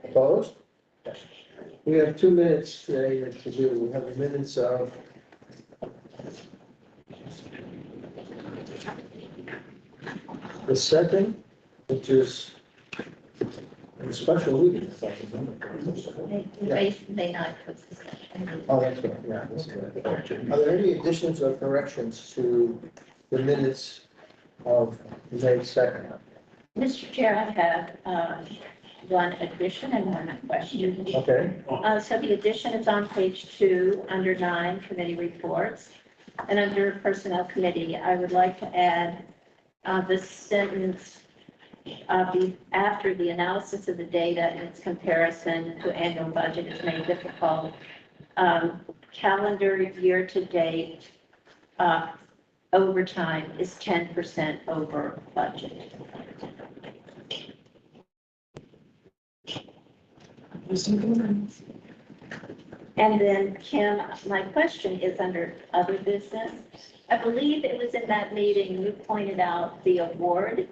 Opposed? We have 2 minutes today to do. We have the minutes of the second, which is a special meeting. May not. Oh, that's right, yeah. That's right. Are there any additions or corrections to the minutes of May 2nd? Mr. Chair, I have one addition and one question. Okay, So the addition is on page 2, under 9, committee reports. And under Personnel Committee, I would like to add the sentence after the analysis of the data and its comparison to annual budget is made difficult. Calendar year to date, overtime is 10% over budget. And then, Kim, my question is under other business. I believe it was in that meeting you pointed out the award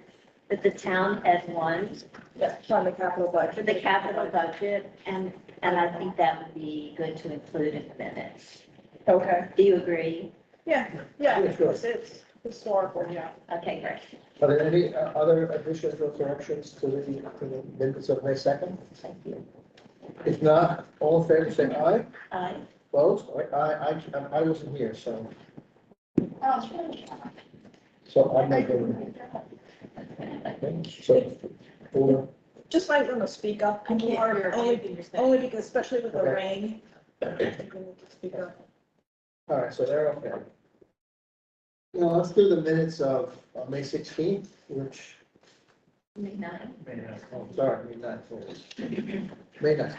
that the town has won Yes, on the capital budget. for the capital budget, and I think that would be good to include in the minutes. Okay, Do you agree? yeah, Yeah, sure. it's historical, yeah. Okay, great. are there any other additions or corrections to the minutes of May 2nd? Thank you. If not, all in favor, say aye. Aye. Opposed? I wasn't here, so I'm not going. So, for, Just might want to speak up, people are only because, especially with the Okay. rain. People need to speak up. all right, so they're okay. Now, let's do the minutes of May 16th, which, May 9. oh, sorry, May 9th. May 9th.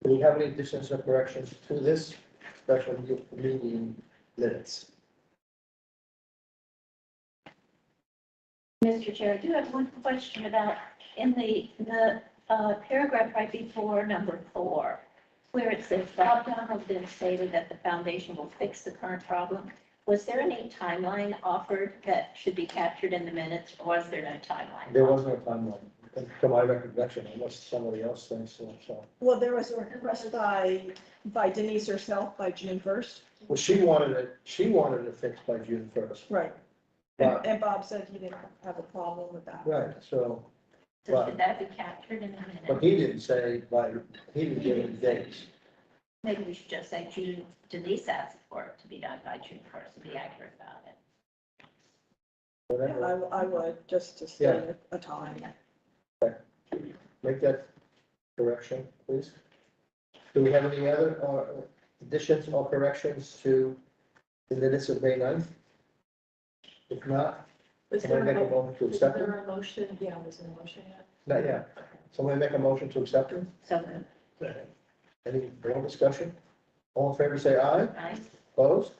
Do we have any additions or corrections to this special meeting minutes? Mr. Chair, I do have one question about in the paragraph right before number 4, where it says Bob Donaldson stated that the foundation will fix the current problem. Was there any timeline offered that should be captured in the minutes, or was there no timeline? There was no timeline, to my recollection, unless somebody else thinks so. Well, there was a request by Denise herself by June 1st. Well, she wanted it fixed by June 1st. Right. But, And Bob said he didn't have a problem with that. right, so, So should that be captured in the but minutes? he didn't say, he didn't give any dates. Maybe we should just say June, Denise asked for it to be done by June 1st, to be accurate about it. Whatever, I would, just to Yeah. state a time. make that correction, please. Do we have any other additions or corrections to the minutes of May 9th? If not, Is somebody make a motion to accept them? there a motion? Yeah, was there a motion yet? Not yet. Somebody make a motion to accept them? So, Any more discussion? All in favor, say aye. aye. Opposed?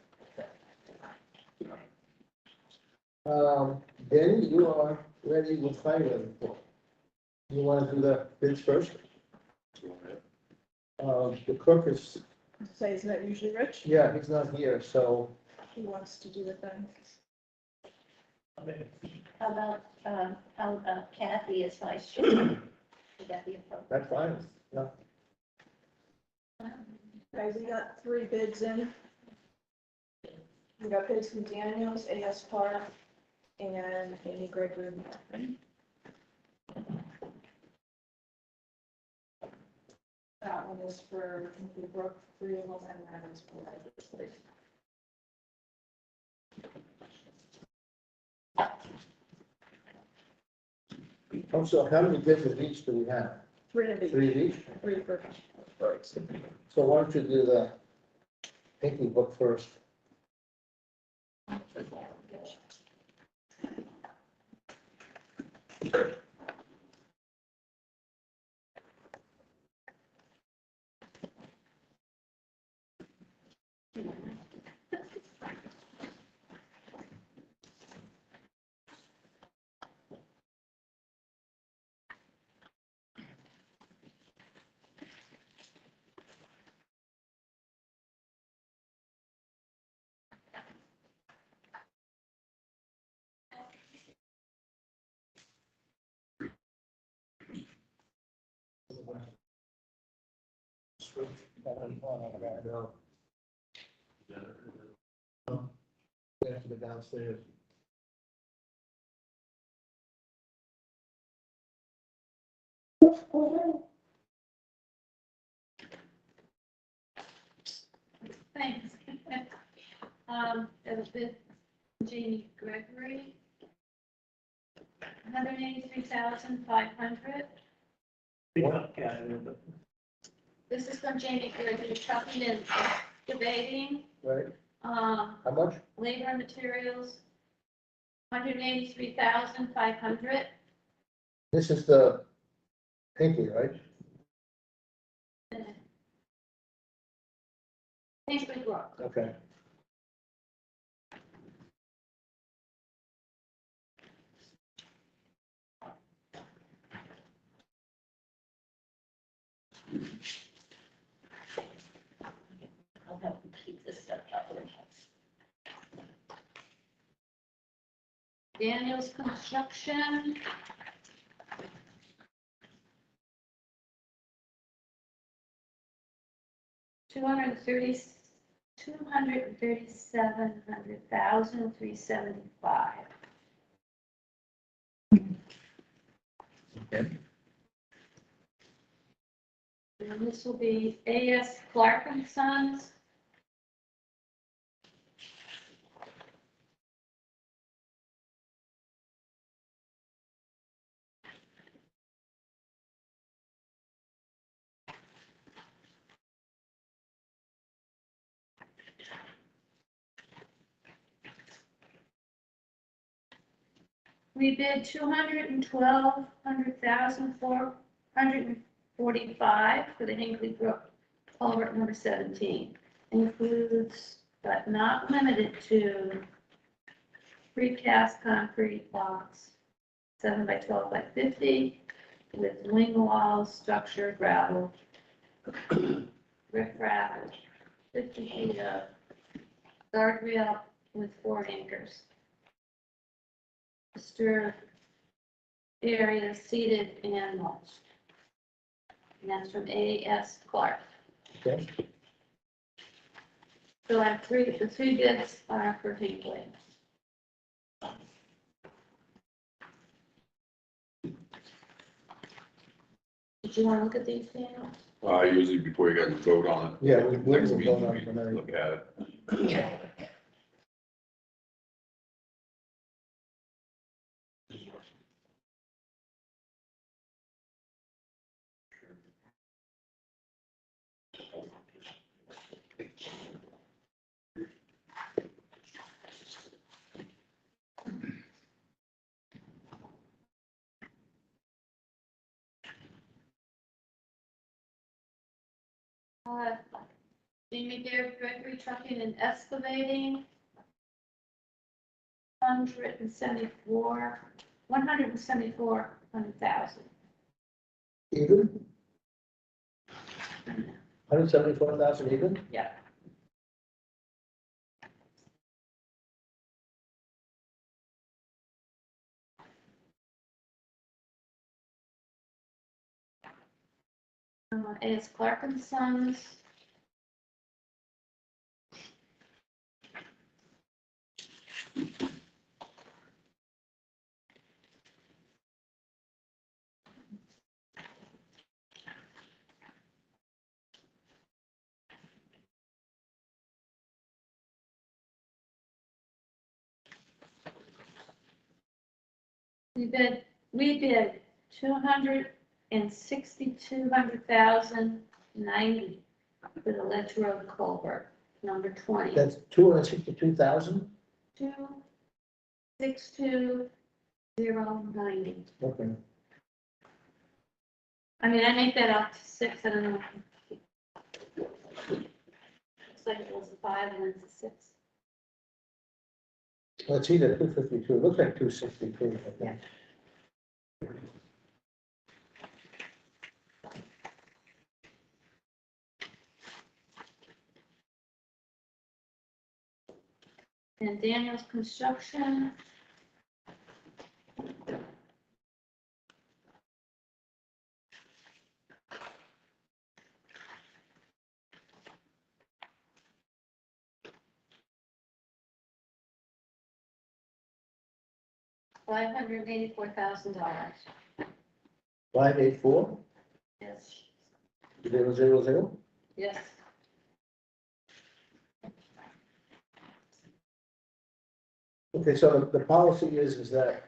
Danny, you are ready with highway report. You want to do the bids first? The clerk is, Say, isn't that usually Rich? yeah, he's not here, so He wants to do it then. How about Kathy as vice chair? Would that be appropriate? that's fine. Yeah. Okay, we got 3 bids in. We got bids from Daniels, AS Park, and Amy Gregory. That one is for the Brook, 3 of them, and that is for the So how many bids of each do we have? 3 of each, 3 of each? 3 for birds. So why don't you do the pinky book first? No. They have to go downstairs. Thanks. It was with Jamie Gregory. 183,500. This is from Jamie Gregory, trucking and excavating, Right, how much? labor and materials. 183,500. This is the Hinkley, right? Hinkley Brook. Okay. I'll have to keep this stuff up. Daniel's Construction. $237,375. Okay. And this will be A.S. Clark and Sons. We bid 212,445 for the Hinkley Brook culvert number 17. Includes, but not limited to, precast concrete blocks, 7 by 12 by 50, with wing walls, structure, gravel, riprap, 50 feet of guardrail with 4 anchors. Disturb area seated and mulched. And that's from A.S. Clark. Okay. So I have the 3 bids are for Hinkley. Did you want to look at these, Daniel? Usually before you guys vote on it. Yeah, we Next will meeting, vote on we it tonight. look at it. Jamie Gregory trucking and excavating. 174,000. Even? 174,000 even? Yeah. A.S. Clark and Sons. We bid 290 for the Ledge Road culvert, number 20. That's 262,000? 262,090. Okay. I mean, I make that out to 6, I don't know. Looks like it was a 5 and then it's a 6. Well, it's either 252, it looks like 263, I think. And Daniel's Construction. $584,000. 584 Yes. 000. Yes. Okay, so the policy is that,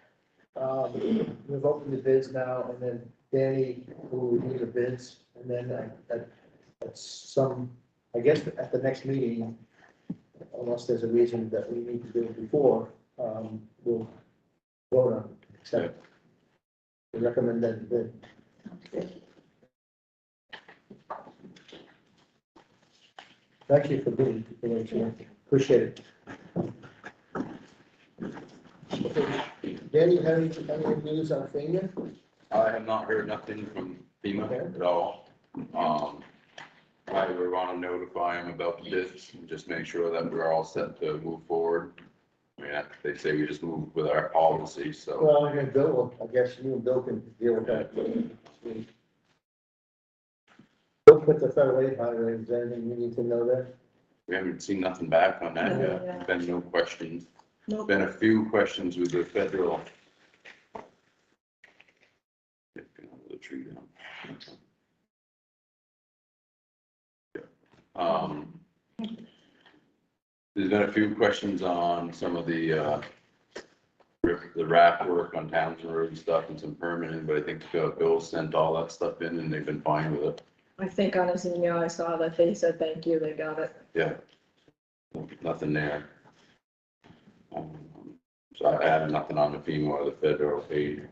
we've opened the bids now, and then Danny will review the bids, and then at some, I guess, at the next meeting, unless there's a reason that we need to do it before, we'll vote on it, accept. We recommend that bid. Thank you for being here, appreciate it. Okay. Danny, you have any news on FEMA? I have not heard nothing from FEMA at all. I would want to notify them about the bids and just make sure that we're all set to move forward. I mean, they say we just move with our policy, so. Well, I'm gonna Bill, I guess you and Bill can deal with that. Bill put the federal aid highway, is there anything you need to know there? We haven't seen nothing back on that No, yet. yeah. Been no questions. Nope. Been a few questions with the federal. The tree down. There's been a few questions on some of the wrap work on Townsend Road and stuff and some permanent, but I think Bill sent all that stuff in and they've been fine with it. I think on his email, I saw that they said, thank you, they got it. Yeah. Nothing there. So I have nothing on the FEMA or the federal aid.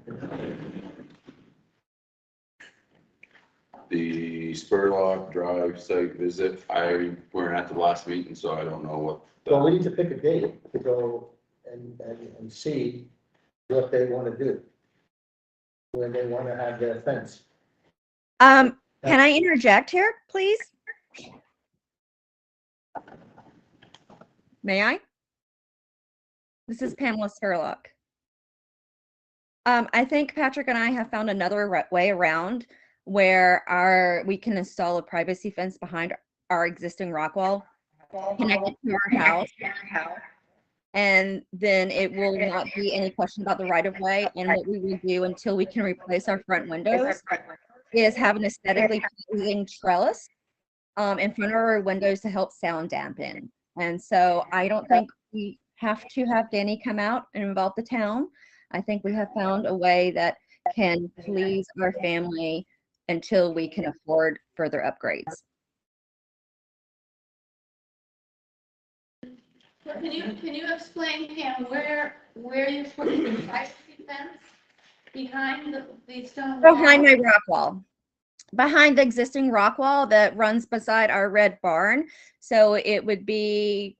The Spurlock Drive site visit, I weren't at the last meeting, so I don't know what. Well, we need to pick a date to go and see what they wanna do. When they wanna have their fence. Can I interject here, please? May I? This is Pamela Spurlock. I think Patrick and I have found another way around where we can install a privacy fence behind our existing rock wall connected to our house. And then it will not be any question about the right of way. And what we will do until we can replace our front windows is have an aesthetically pleasing trellis in front of our windows to help sound dampen. And so I don't think we have to have Danny come out and involve the town. I think we have found a way that can please our family until we can afford further upgrades. Can you explain, Pam, where you're putting the privacy fence behind the stone wall? Behind my rock wall. Behind the existing rock wall that runs beside our red barn. So it would be,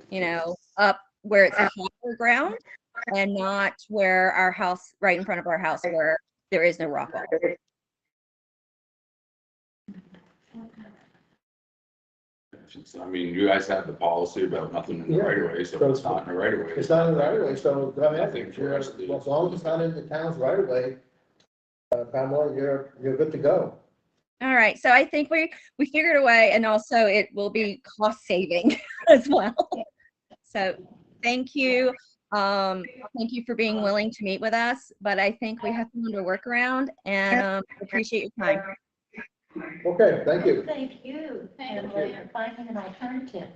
you know, up where it's higher ground and not where our house, right in front of our house where there is no rock wall. I mean, you guys have the policy about nothing in the Yeah. right of way, so it's not in the right of way. It's not in the right of way, so, I mean, Nothing for us to- as long as it's not in the town's right of way, Pamela, you're good to go. All right, so I think we figured a way, and also it will be cost saving as well. So thank you. Thank you for being willing to meet with us, but I think we have to do a workaround and appreciate your time. Okay, thank you. Thank you, Pamela, for finding an alternative.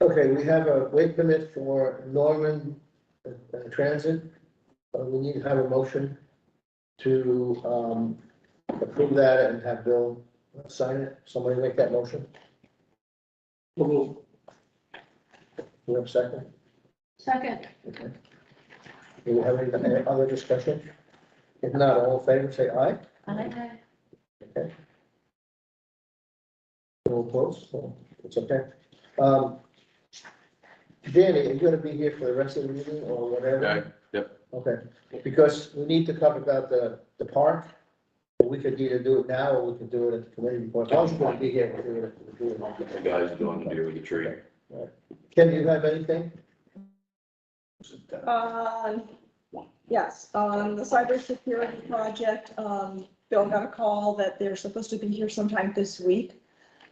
Okay, we have a wait permit for Norman Transit. We need to have a motion to approve that and have Bill sign it. Somebody make that motion. Do we have a second? Second. Okay. Do we have any other discussion? If not, all in favor, say aye. Aye. Okay. No opposed, so it's okay. Danny, are you gonna be here for the rest of the meeting or whatever? Okay, yep. Okay, because we need to talk about the park. We could either do it now or we could do it at the committee report. I was gonna be here. We'll do it. The guys doing the deal with the tree. Ken, do you have anything? Yes, on the cybersecurity project, Bill got a call that they're supposed to be here sometime this week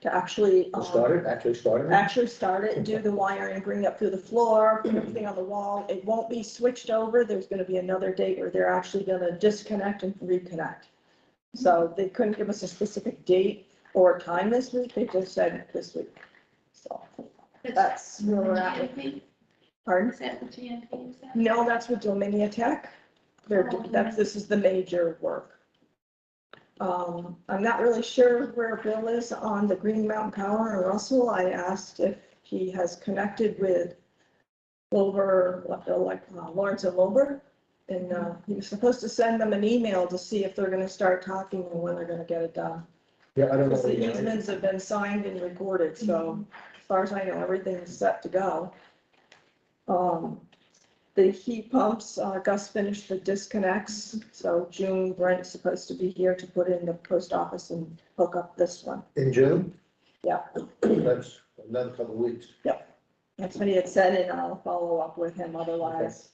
to to actually. Actually started? Actually start it, do the wiring, bring it up through the floor, put everything on the wall. It won't be switched over. There's gonna be another date where they're actually gonna disconnect and reconnect. So they couldn't give us a specific date or time this week. They just said this week. So that's where we're at with. Pardon? Is that the GMP? Is that? No, that's with Dominia Tech. This is the major work. I'm not really sure where Bill is on the Green Mountain Power or Russell. I asked if he has connected with Wilbur, Lawrence and Wilbur. And, he was supposed to send them an email to see if they're gonna start talking and when they're gonna get it done. Yeah, I don't know. Because the easements have been signed and recorded, so as far as I know, everything is set to go. The heat pumps, Gus finished the disconnects, so June Brent's supposed to be here to put in the post office and hook up this one. In June? Yeah. That's another couple of weeks. That's what he had said, and I'll follow up with him otherwise.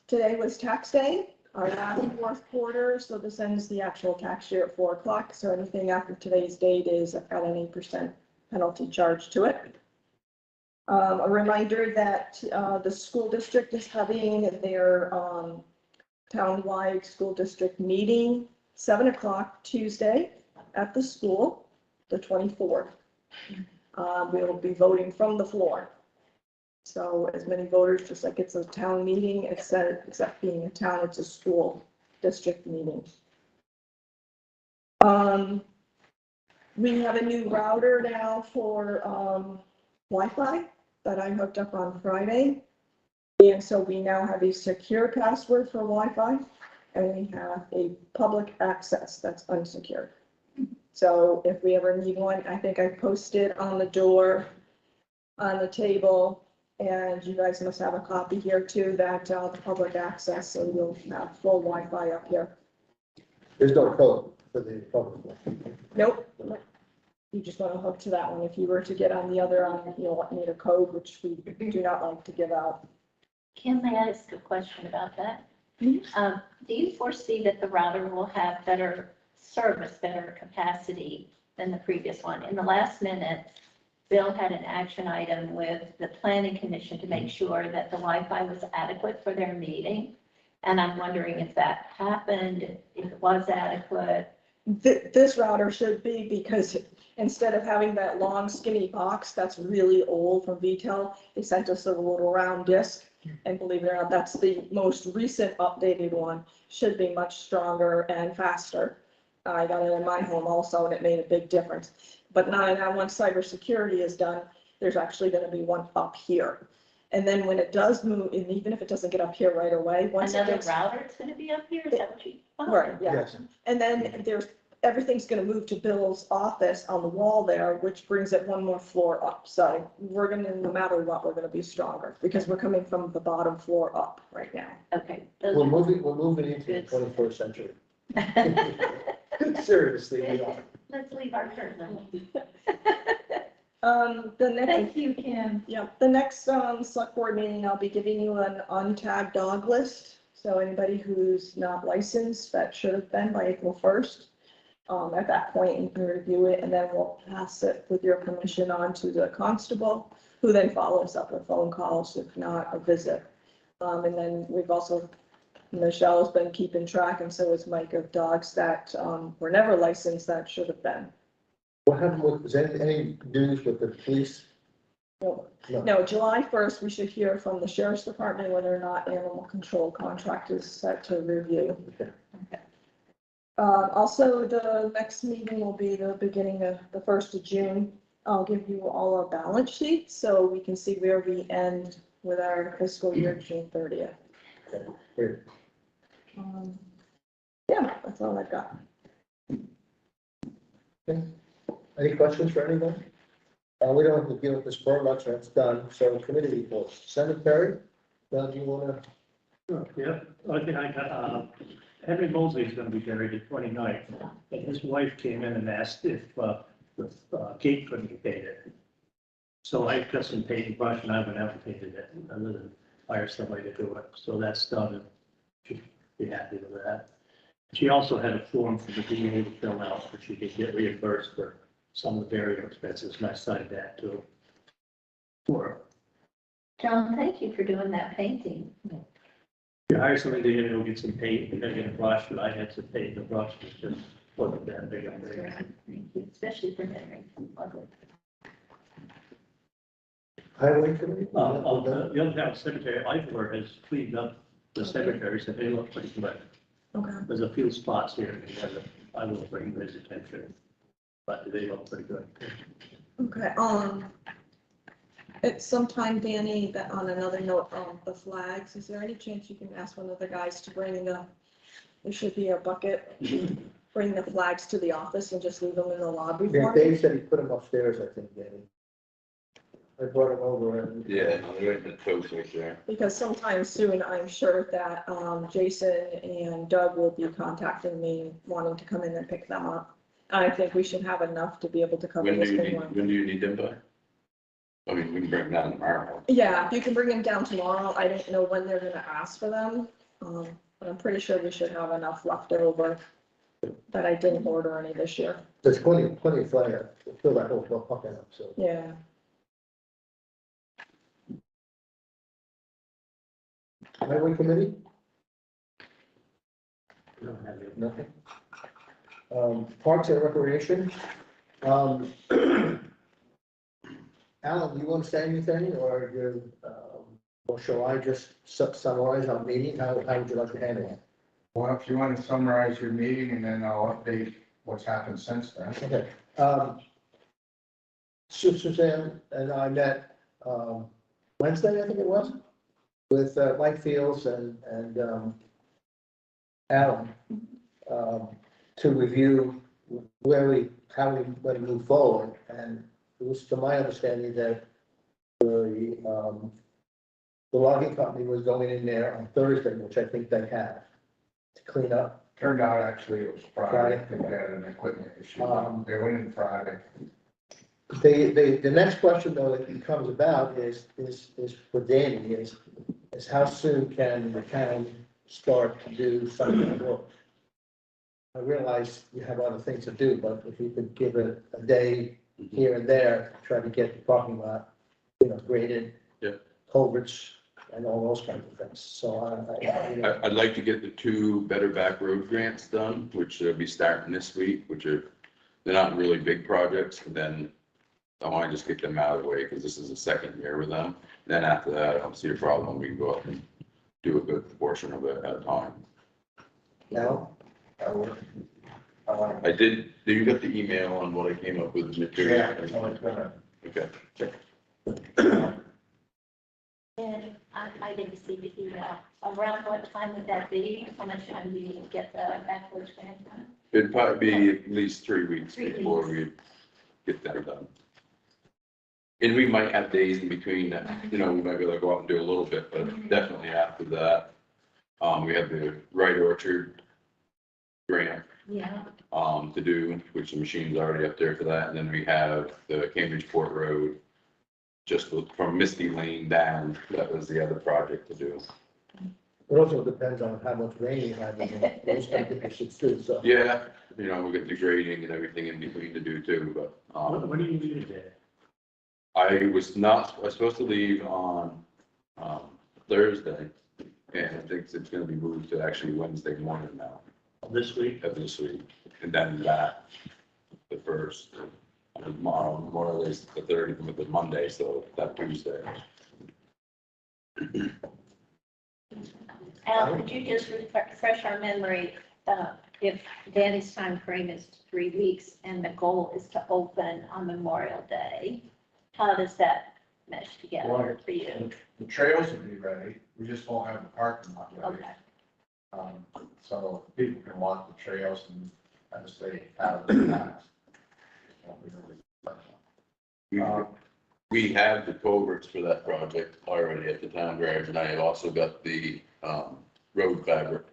Today was tax day, our last fourth quarter, so this ends the actual tax year at 4 o'clock, so anything after today's date is got an 8% penalty charge to it. A reminder that the school district is having their townwide school district meeting, 7 o'clock Tuesday at the school, the 24th. We will be voting from the floor. So as many voters, just like it's a town meeting, except being a town, it's a school district meeting. We have a new router now for Wi-Fi that I hooked up on Friday. And so we now have a secure password for Wi-Fi, and we have a public access that's unsecured. So if we ever need one, I think I posted on the door, on the table, and you guys must have a copy here too, that the public access, so you'll have full Wi-Fi up here. There's no code for the public one. Nope. You just want to hook to that one. If you were to get on the other, you'll need a code, which we do not like to give out. Can I ask a question about that? Mhm. Do you foresee that the router will have better service, better capacity than the previous one? In the last minute, Bill had an action item with the planning commission to make sure that the Wi-Fi was adequate for their meeting. And I'm wondering if that happened, if it was adequate. This router should be, because instead of having that long skinny box that's really old from VTEL, they sent us a little round disc. And believe it or not, that's the most recent updated one. Should be much stronger and faster. I got it in my home also, and it made a big difference. But now once cybersecurity is done, there's actually going to be one up here. And then when it does move, and even if it doesn't get up here right away, once it Another gets. router is going to be up here? Is that what you? Oh. Right, yeah. Yes. And then everything's gonna move to Bill's office on the wall there, which brings it one more floor up. So we're gonna, no matter what, we're gonna be stronger because we're coming from the bottom floor up right now. Okay. We're moving into the Good. 21st century. Seriously, we are. Let's leave our curtain. The next, Thank you, Kim. yeah, the next, select board meeting, I'll be giving you an untagged dog list. So anybody who's not licensed, that should have been by April 1st. At that point, you can review it, and then we'll pass it with your permission on to the constable, who then follows up with phone calls, if not a visit. And then we've also, Michelle's been keeping track, and so is Mike, of dogs that were never licensed that should have been. What happened with, is there any news with the police? No, July 1st, we should hear from the sheriff's department whether or not animal control contract is set to review. Also, the next meeting will be the beginning of the 1st of June. I'll give you all our balance sheets so we can see where we end with our fiscal year June 30th. Okay, great. Yeah, that's all I've got. Okay. Any questions for anyone? We don't have to deal with this board lecture, that's done. So committee reports, cemetery, Doug, do you want to? Yeah, I think I got, Henry Mosley's gonna be buried the 29th, and his wife came in and asked if, the gate couldn't be painted. So I got some paint brush and I went out and painted it, other than hire somebody to do it, so that's done, and she'd be happy with that. She also had a form for the DA to fill out, so she could get reimbursed for some of the burial expenses, and I signed that too. Or John, thank you for doing that painting. you hire somebody to go get some paint, you're gonna get a brush, but I had some paint, the brush was just wasn't that big on there. Thank you, especially for Henry. Lovely. Highway committee? The other town cemetery, Eifler has cleaned up the cemeteries, and they look pretty good. Okay. There's a few spots here, that I will bring his attention, but they look pretty good. Okay, it's sometime, Danny, that on another note, the flags, is there any chance you can ask one of the guys to bring there should be a bucket, bring the flags to the office and just leave them in the lobby Yeah, for me? Dave said he put them upstairs, I think, Danny. I brought them over and. Yeah, no, they're in the totes right there. Because sometime soon, I'm sure that, Jason and Doug will be contacting me, wanting to come in and pick them up. I think we should have enough to be able to cover When this do you big need, one. when do you need them by? I mean, we can bring them down tomorrow. Yeah, if you can bring them down tomorrow, I don't know when they're gonna ask for them, but I'm pretty sure we should have enough left over that I didn't order any this year. There's plenty of fire, fill that whole bucket up, so. Yeah. Highway committee, We don't have it. nothing. Parks and recreation, Alan, you want to say anything, or or shall I just summarize our meeting? How would you like to handle it? Well, if you want to summarize your meeting, and then I'll update what's happened since then. Okay. Suzanne and I met, Wednesday, I think it was, with Mike Fields and Alan, to review how we want to move forward. And it was to my understanding that the logging company was going in there on Thursday, which I think they have, to clean up. Turned out actually it was Friday, Friday. they had an equipment issue. They went in Friday. The next question though that comes about is for Danny, is how soon can the town start to do something of work? I realize you have other things to do, but if you could give it a day here and there, try to get the parking lot, graded. Yeah. Culverts and all those kinds of things, so I'd like to get the 2 Better Back Road grants done, which will be starting this week, they're not really big projects, and then I want to just get them out of the way, because this is the second year with them. Then after that, I don't see a problem, we can go up and do a good portion of it at a time. now, Do you get the email on what I came up with material? Yeah, it's only gonna- Okay. And I didn't see the email. Around what time would that be? How much time do you get the backwards grant done? It'd probably be at least 3 weeks 3 before we get that done. And we might have days in between that, we might be able to go out and do a little bit, but definitely after that. We have the Right Orchard grant, Yeah. to do, which the machine's already up there for that. And then we have the Cambridgeport Road, just from Misty Lane down. That was the other project to do. it also depends on how much rain you have, and those kinds of issues too, so. Yeah, we got the grading and everything in between to do too, but, What do you need today? I was supposed to leave on, Thursday, and I think it's gonna be moved to actually Wednesday morning now, This week? of this week, and then that, the first, tomorrow, more or less the 30th, with the Monday, so that Tuesday. Al, could you just refresh our memory, if Danny's time frame is 3 weeks and the goal is to open on Memorial Day, how does that mesh together for you? The trails will be ready, we just won't have the parking lot ready. Okay. So people can walk the trails and as they have in the past. We have the culverts for that project already at the town garage, and I have also got the, road fabric.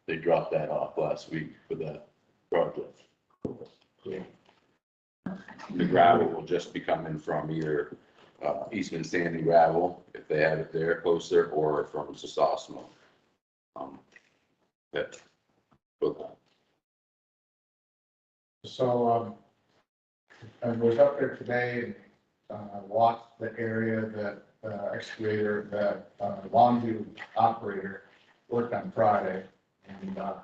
They dropped that off last week for that project. The gravel will just be coming from either, Eastman Sandy gravel, if they have it there closer, or from Sosasmo. That, both. So, I was up there today and walked the area that excavator, that Longview operator worked on Friday. And so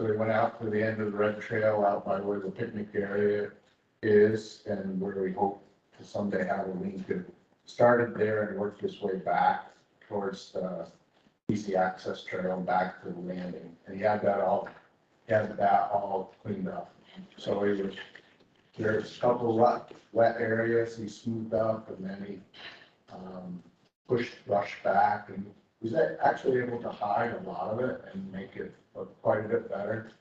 we went out to the end of the red trail out by where the picnic area is and where we hope to someday have a lean to. Started there and worked his way back towards the easy access trail back to the landing. And he had that all cleaned up. So he was, there's a couple wet areas he smoothed up and then he pushed brush back and was actually able to hide a lot of it and make it look quite a bit better.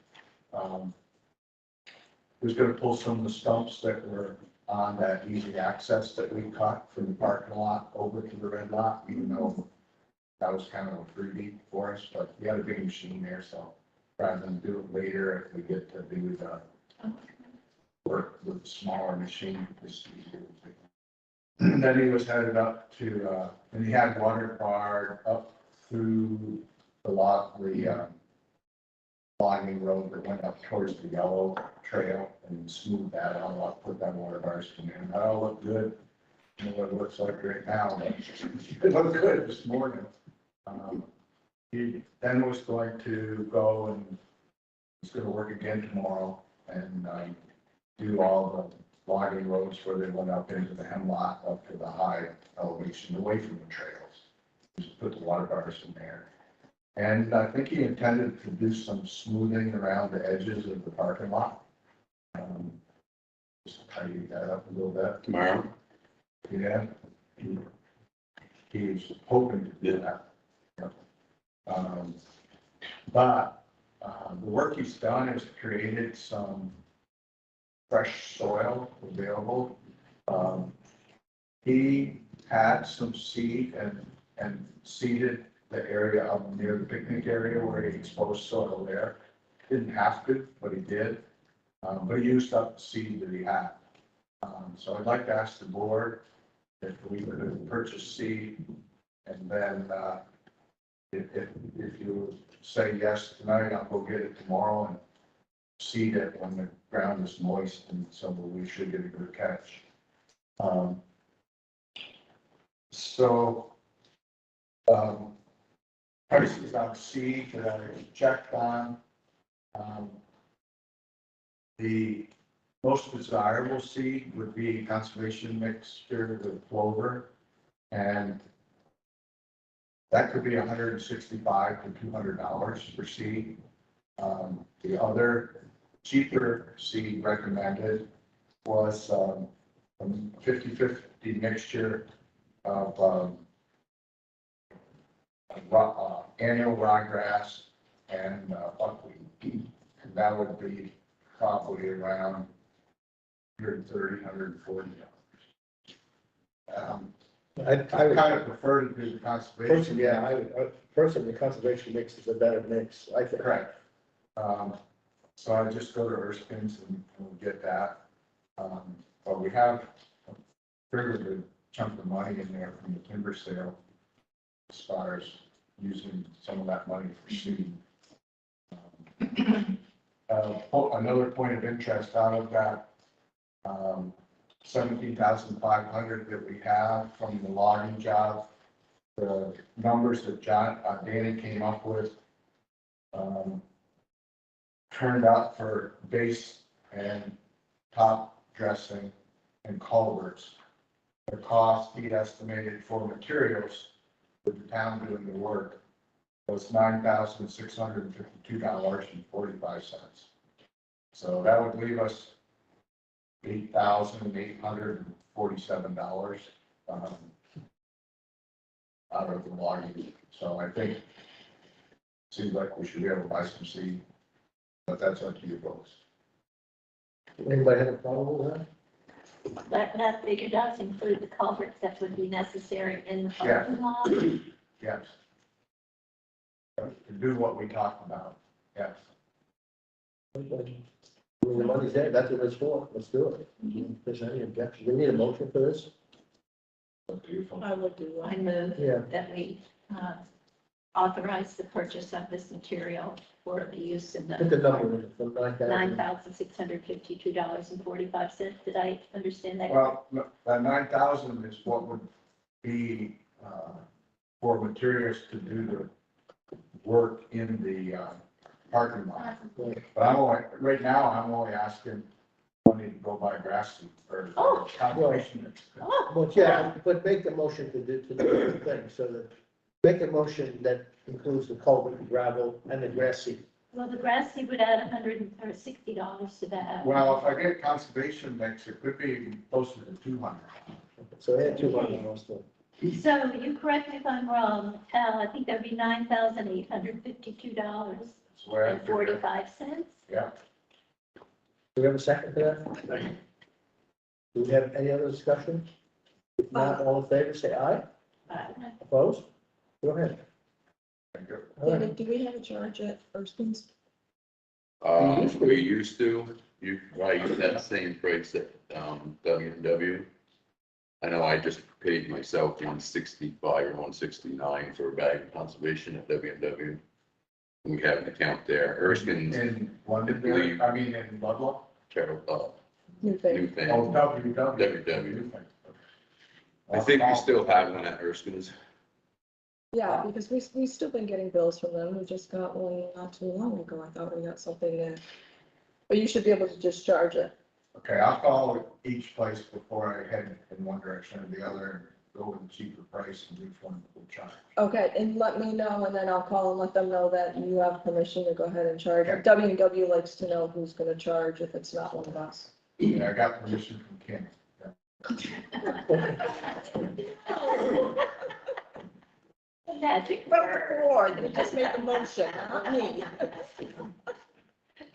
He was gonna pull some of the stumps that were on that easy access that we cut from the parking lot over to the red lot, even though that was kind of a freebie for us, but we had a big machine there, so rather than do it later, if we get to do the work with a smaller machine, this easier. Then he was headed up to, and he had water barred up through the logging road that went up towards the yellow trail and smoothed that all up, put that water bars in there. And that all looked good. I don't know what it looks like right now, but it looked good this morning. He then was going to go and he's going to work again tomorrow and do all the logging roads where they went up into the hemlock, up to the high elevation, away from the trails. Just put the water bars in there. And I think he intended to do some smoothing around the edges of the parking lot. Just tidy that up a little bit. Tomorrow? Yeah. He's hoping to do that. But the work he's done has created some fresh soil available. He had some seed and seeded the area up near the picnic area where he exposed soil there. Didn't have to, but he did. But he used up the seed that he had. So I'd like to ask the board if we could purchase seed and then if you say yes tonight, I'll go get it tomorrow and seed it when the ground is moist and so we should get a good catch. Prices on seed that I checked on. The most desirable seed would be conservation mixture with clover, and that could be $165 to $200 per seed. The other cheaper seed recommended was a 50-50 mixture of annual ryegrass and buckwheat. And that would be probably around $130, $140. I I would, kind of prefer to do the conservation. personally, yeah, I would, personally, the conservation mix is a better mix, I think. Correct. So I just go to Erskine's and we'll get that. But we have a fairly good chunk of money in there from the timber sale as far as using some of that money for seed. Another point of interest out of that 17,500 that we have from the logging job, the numbers that Danny came up with turned out for base and top dressing and culverts. The cost he estimated for materials with the town doing the work was $9,652.45. So that would leave us $8,847 out of the logging. So I think it seems like we should be able to buy some seed, but that's up to you folks. Anybody have a problem with that? That figure does include the culverts that would be necessary in the parking lot. Yes. To do what we talked about, yes. Okay. I mean, the money's there, that's what it's for, let's do it. If there's any objection, we need a motion for this? Up to you folks. I would do I that. move Yeah. that we authorize the purchase of this material for the use in Put the the number in from 9,000. $9,652.45. Did I understand that? Well, that 9,000 is what would be, for materials to do the work in the, parking lot. Right. But right now, I'm only asking money to go buy grass seed or Oh. conservation. Oh, But yeah, but make the motion to do the thing, so that, make a motion that includes the culvert, the gravel, and the grass seed. well, the grass seed would add $160 to that. Well, if I get conservation mix, it could be closer to 200. So add $200 to it. So you correct me if I'm wrong, Al, I think that'd be $9,852 That's the way I and figure it. 45 cents. Yeah. Do we have a second to that? Do we have any other discussion? If not, all in favor, say aye. Opposed? Go ahead. Thank you. All right. David, do we have a charge at Erskine's? We used to, I used that same price at, W&W. I know I just paid myself 165 or 169 for a bag of conservation at W&W. We have an account there. Erskine's, In London, there- I mean, in Ludlow? New thing. New thing. Oh, WW. WW. I think we still have one at Erskine's. Yeah, because we still been getting bills from them. We just got one not too long ago. I thought we got something there. But you should be able to just charge it. Okay, I'll call each place before I head in one direction or the other and go with a cheaper price and which one will charge. Okay, and let me know, and then I'll call and let them know that you have permission to go ahead and charge. W&W likes to know who's gonna charge if it's not one of us. Yeah, I got permission from Kim. Magic But word. Lord, you just made the motion, not me.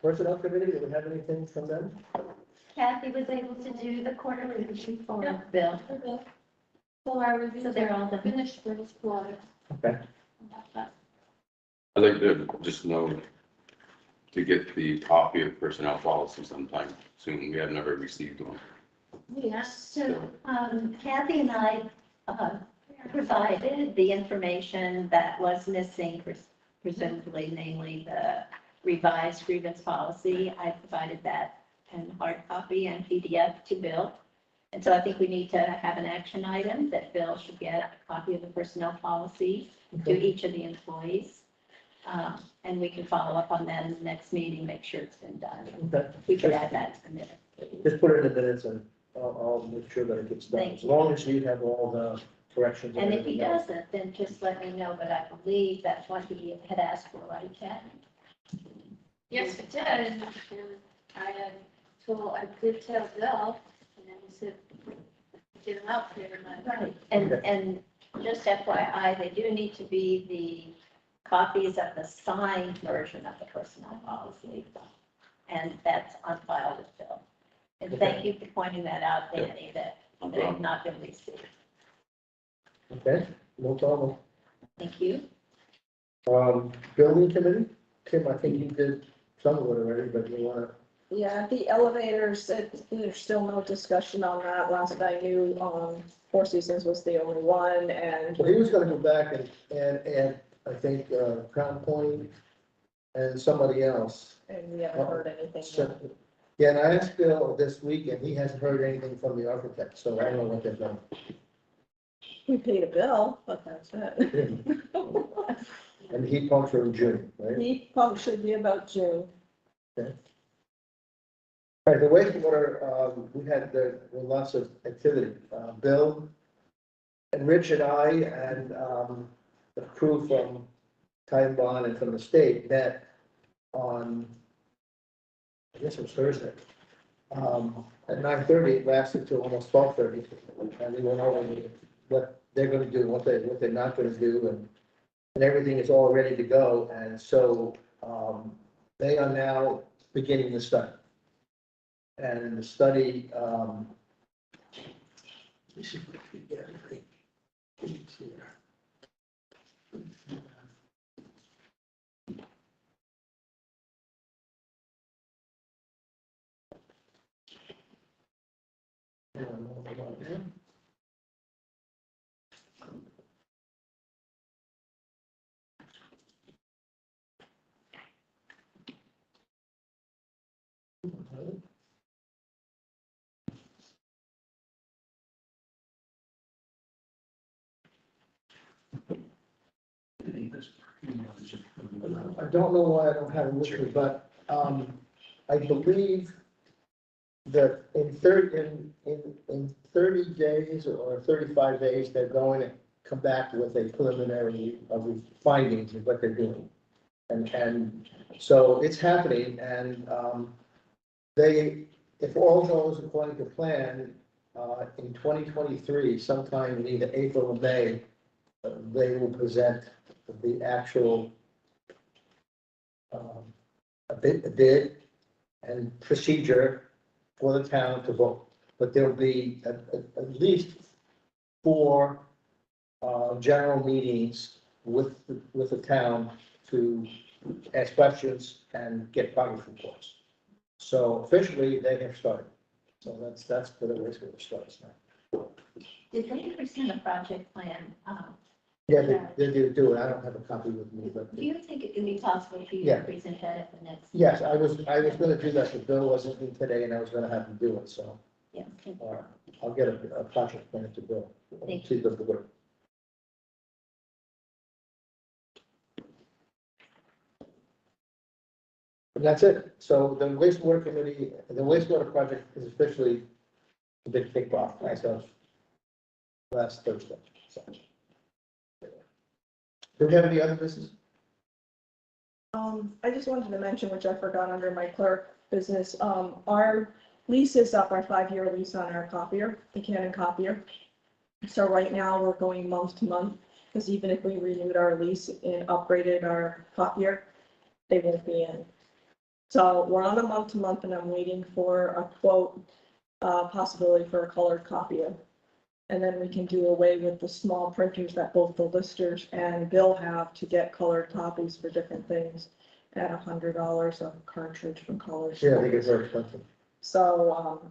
Personnel committee, do we have anything from them? Kathy was able to do the quarterly review for Bill. So our reviews So they're all are done. finished for this quarter. Okay. I'd like to just know to get the copy of personnel policy sometime soon. We have never received one. Yes, so Kathy and I provided the information that was missing, presumably, namely the revised grievance policy. I provided that in hard copy and PDF to Bill. And so I think we need to have an action item that Bill should get a copy of the personnel policy to each of the employees. And we can follow up on that in the next meeting, make sure it's been done. Okay. We could add that to the minute. Just put it in the minutes and I'll make sure that it gets done, Thank as you. long as you have all the corrections. And if he everything else. doesn't, then just let me know, but I believe that's what he had asked for, right, Kathy? Yes, it did. And I did tell Bill, and then he said, get them out there. Right. And just FYI, they do need to be the copies of the signed version of the personnel policy. And that's on file with Bill. And thank you for pointing that out, Danny, that they have not been received. Okay, no problem. Thank you. Building committee, Tim, I think you did some of it already, but you wanna, Yeah, the elevators, there's still no discussion on that. Last I knew, Four Seasons was the only one, and well, he was gonna go back and add, I think, Crown Point and somebody else. we haven't heard anything So, yet. yeah, and I asked Bill this week and he hasn't heard anything from the architect, so I don't know what they've done. We paid a bill, but that's it. And the heat pumps are in June, right? Heat pump should be about June. All right, the wastewater, we had, there were lots of activity. Bill and Rich and I and, the crew from Time Bond and from the state met on, I guess it was Thursday. At 9:30, it lasted till almost 12:30. And we went over what they're gonna do, what they're not gonna do, and everything is all ready to go. And so, they are now beginning the study. And in the study, let me see if I can get everything. It's here. I don't know why I don't have it with me, but, I believe that in 30 days or 35 days, they're going to come back with a preliminary of the findings of what they're doing. And so it's happening, and, if all goes according to plan, in 2023, sometime in either April or May, they will present the actual a bid and procedure for the town to vote. But there'll be at least 4 general meetings with the town to ask questions and get progress reports. So officially, they have started. So that's where the wastewater starts now. Did they present a project plan? Yeah, they do it. I don't have a copy with me, but Do you think it can be possible for you Yeah. to present that at the next? yes, I was gonna do that, but Bill wasn't in today and I was gonna have him do it, so Yeah. I'll get a project plan to Bill. Thank See the board. And that's it. So the wastewater committee, the wastewater project is officially a big kickoff as of last Thursday. So. Do we have any other business? I just wanted to mention, which I forgot under my clerk business, our lease is up, our 5-year lease on our copier, the Canon copier. So right now, we're going month to month, because even if we renewed our lease and upgraded our copier, they won't be in. So we're on a month to month, and I'm waiting for a quote, possibility for a colored copier. And then we can do away with the small printers that both the listers and Bill have to get colored copies for different things at $100 a cartridge for colors. Yeah, I think it's very expensive. So,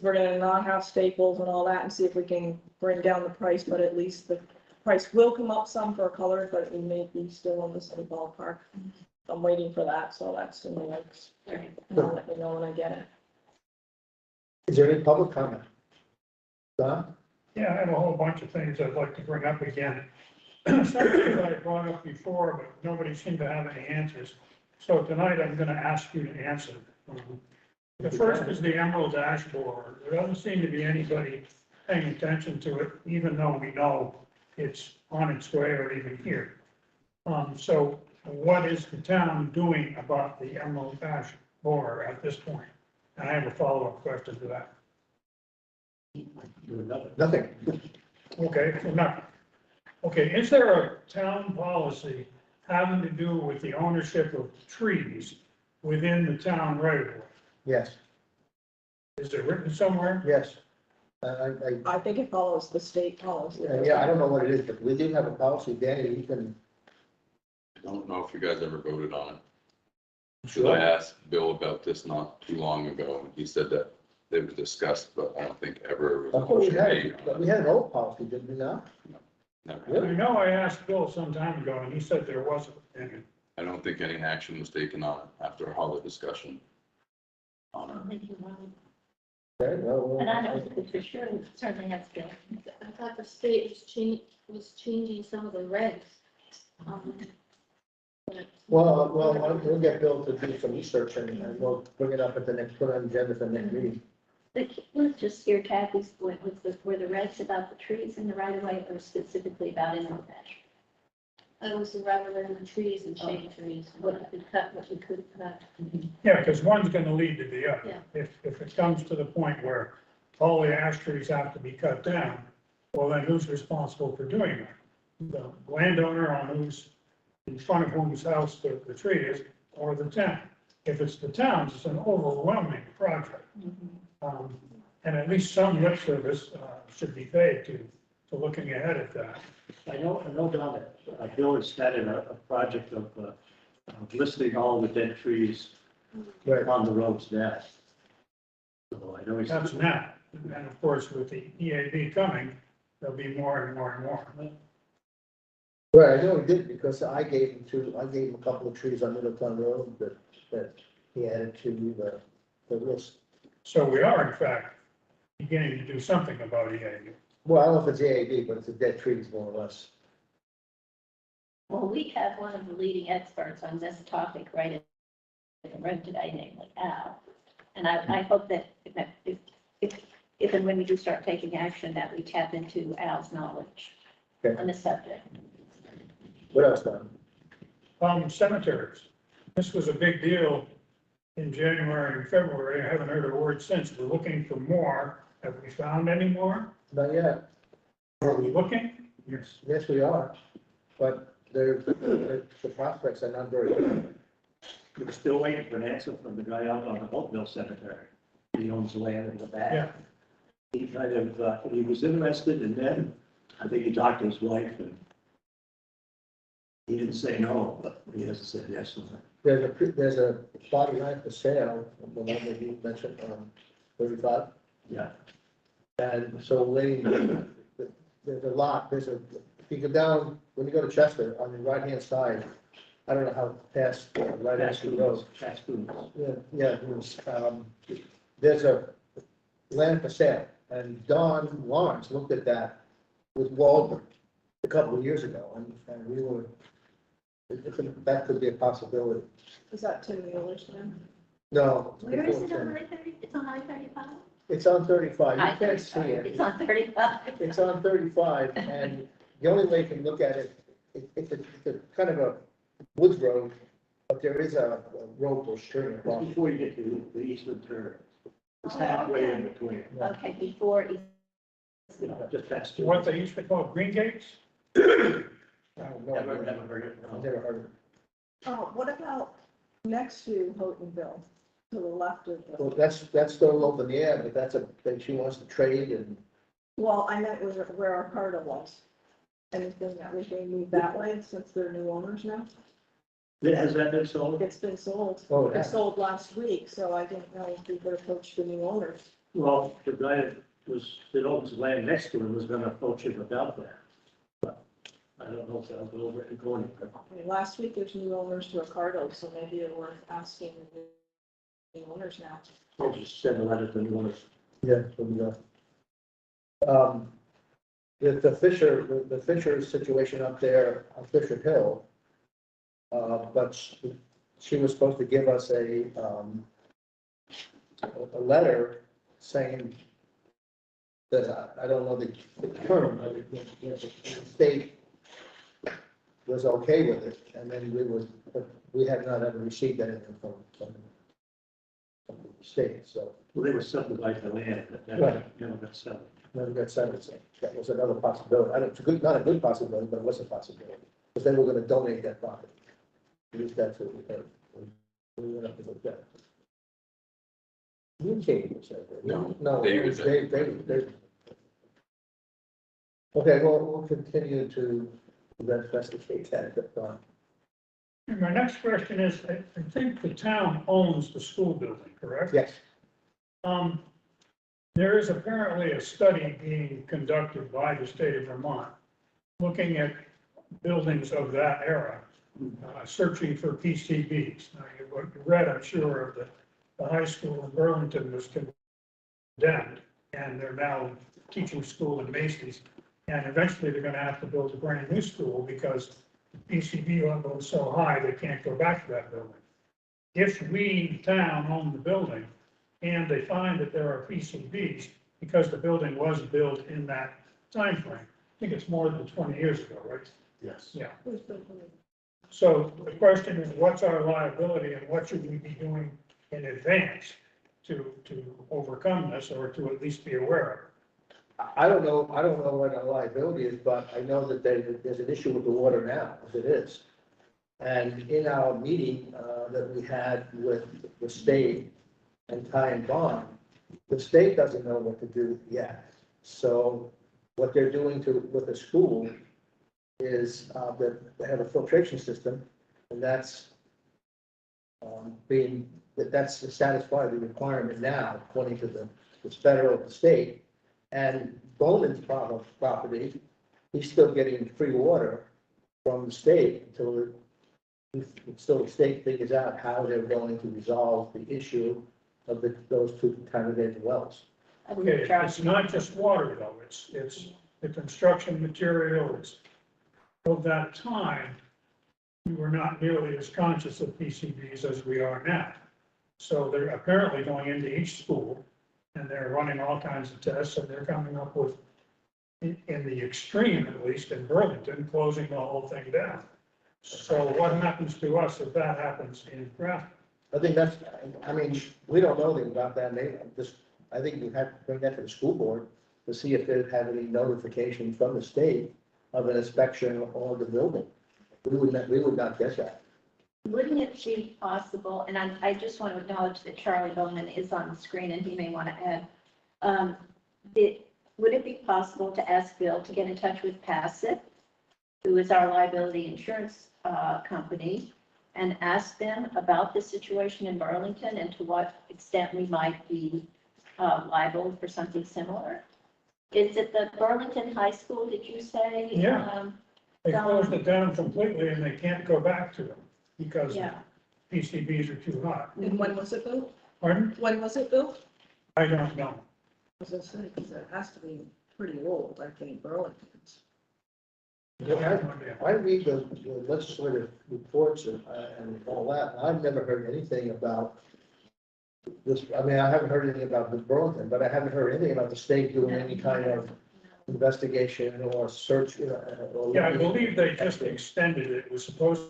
we're gonna not have staples and all that and see if we can bring down the price, but at least the price will come up some for colors, but it may be still in the same ballpark. I'm waiting for that, so that's in the works. And I'll let you know when I get it. Is there any public comment? Don? Yeah, I have a whole bunch of things I'd like to bring up again. Some things I brought up before, but nobody seemed to have any answers. So tonight I'm gonna ask you to answer. The first is the Emerald Ash Borer. There doesn't seem to be anybody paying attention to it, even though we know it's on its way or even here. So what is the town doing about the Emerald Ash Borer at this point? And I have a follow-up question to that. Nothing. Okay, so nothing. Okay, is there a town policy having to do with the ownership of trees within the town right of way? Yes, Is it written somewhere? yes. I think it follows the state policy. Yeah, I don't know what it is, but we do have a policy, Danny, you can. I don't know if you guys ever voted on it. Because I asked Bill about this not too long ago, and he said that they were discussed, but I don't think ever was I a thought we motion had, made. but we had an old policy, did we not? Never. I know I asked Bill some time ago, and he said there wasn't any. I don't think any action was taken on it after all the discussion on it. Thank you, Ron. Okay, well, And I know for sure, it certainly has been. I thought the state was changing some of the regs. But- well, we'll get Bill to do some research and we'll bring it up at the next, put on the agenda for the next meeting. Let's just hear Kathy's point, were the regs about the trees in the right of way or specifically about emerald ash? It was rather than the trees and shade trees, what you could cut, what you could cut. Yeah, because one's gonna lead to the other. Yeah. If it comes to the point where all the ash trees have to be cut down, well, then who's responsible for doing that? The landowner on whose, in front of whose house the tree is, or the town? If it's the town's, it's an overwhelming project. And at least some lip service should be paid to looking ahead at that. I know, Don, that Bill has started a project of listing all the dead trees Right. on the roads now. So I know he's. That's now. And of course, with the EAB coming, there'll be more and more and more. Right, I know he did, because I gave him a couple of trees on Middletown Road that he added to the list. So we are in fact beginning to do something about EAB. Well, I don't know if it's AAB, but it's a dead trees more or less. Well, we have one of the leading experts on this topic right in the room today, namely Al. And I hope that if and when we do start taking action, that we tap into Al's knowledge Okay. on the subject. What else, Don? Cemeteries. This was a big deal in January and February. I haven't heard a word since. We're looking for more. Have we found any more? Not yet. Are we looking? Yes. Yes, we are, but the prospects are not very good. We're still waiting for an answer from the guy out on the Oak Mill Cemetery. He owns the land in the back. Yeah. He kind of, he was interested, and then I think he talked to his wife, and he didn't say no, but he hasn't said yes. There's a body line for sale, the one that you mentioned, 35. Yeah. And so waiting, there's a lot, if you go down, when you go to Chester, on the right-hand side, I don't know how past, right after you go. Fast food. Yeah, there's a land for sale, and Don Lawrence looked at that with Waldman a couple of years ago, and we were, that could be a possibility. Is that Tim Mueller's land? No. Where is it on I-30? It's on I-35? It's on 35, you I can't see It's it. on 35. It's on 35, and the only way you can look at it, it's a kind of a woods road, but there is a rope or string across. Just before you get to the eastern turn. It's halfway in between, Okay, before, just past. What they used to call green gates? I don't know. Never heard it. I've never heard of it. What about next to Houghtonville, to the left of the, Well, that's still up in the air, but that's that she wants to trade, and well, I meant where our Carta was. Anything that we can move that way since they're new owners now? Has that been sold? It's been sold. Oh, It yeah. sold last week, so I didn't know if we could approach the new owners. Well, the guy that owns the land next to him was gonna approach him about that. But I don't know if that'll go over and go anywhere. I mean, last week there's new owners to Ricardo, so maybe it's worth asking the new owners now. I'll just send a letter to the new owners. yeah, so we go. The Fisher situation up there on Fisher Hill, but she was supposed to give us a letter saying that, I don't know the term, but the state was okay with it, and then we have not ever received anything from the state, so Well, they were subdividing the land, but that Right. never got settled. never got settled, so that was another possibility. I don't, it's a good, not a good possibility, but it was a possibility, because they were gonna donate that property. At least that's what we heard. We went up to look at it. You came, you said that. No, No, Dave it was was Dave. Okay, well, we'll continue to investigate that, but, And my next question is, I think the town owns the school building, correct? yes, There is apparently a study being conducted by the state of Vermont, looking at buildings of that era, searching for PCBs. Now, you read, I'm sure, of the high school in Burlington was condemned, and they're now teaching school in Macy's. And eventually, they're gonna have to build a brand new school because the PCB level is so high, they can't go back to that building. If we, the town, own the building, and they find that there are PCBs, because the building was built in that time frame. I think it's more than 20 years ago, right? Yes. Yeah. Who's building it? So the question is, what's our liability and what should we be doing in advance to overcome this, or to at least be aware of it? I don't know what our liability is, but I know that there's an issue with the water now, as it is. And in our meeting that we had with the state and Ty and Bond, the state doesn't know what to do yet. So what they're doing with the school is that they have a filtration system, and that's that's to satisfy the requirement now, according to the federal and state. And Bowman's property, he's still getting free water from the state until the state figures out how they're going to resolve the issue of those two contaminated wells. I Okay, believe Charles. it's not just water though, it's the construction material, it's of that time, we were not nearly as conscious of PCBs as we are now. So they're apparently going into each school and they're running all kinds of tests and they're coming up with, in the extreme, at least in Burlington, closing the whole thing down. So what happens to us if that happens in Grafton? I think that's, I mean, we don't know anything about that, I think you have to bring that to the school board to see if they have any notification from the state of an inspection on the building. We would not get that. Wouldn't it be possible, and I just want to acknowledge that Charlie Bowman is on the screen and he may want to add, would it be possible to ask Bill to get in touch with Passive, who is our liability insurance company, and ask them about the situation in Burlington and to what extent we might be liable for something similar? Is it the Burlington High School, did you say? Yeah. They closed it down completely and they can't go back to them because Yeah. PCBs are too hot. And when was it built? Pardon? When was it built? I don't know. I was gonna say, because it has to be pretty old, I think, Burlington's. I read the legislative reports and all that, and I've never heard anything about this. I mean, I haven't heard anything about this Burlington, but I haven't heard anything about the state doing any kind of investigation or search, or. Yeah, I believe they just extended it. It was supposed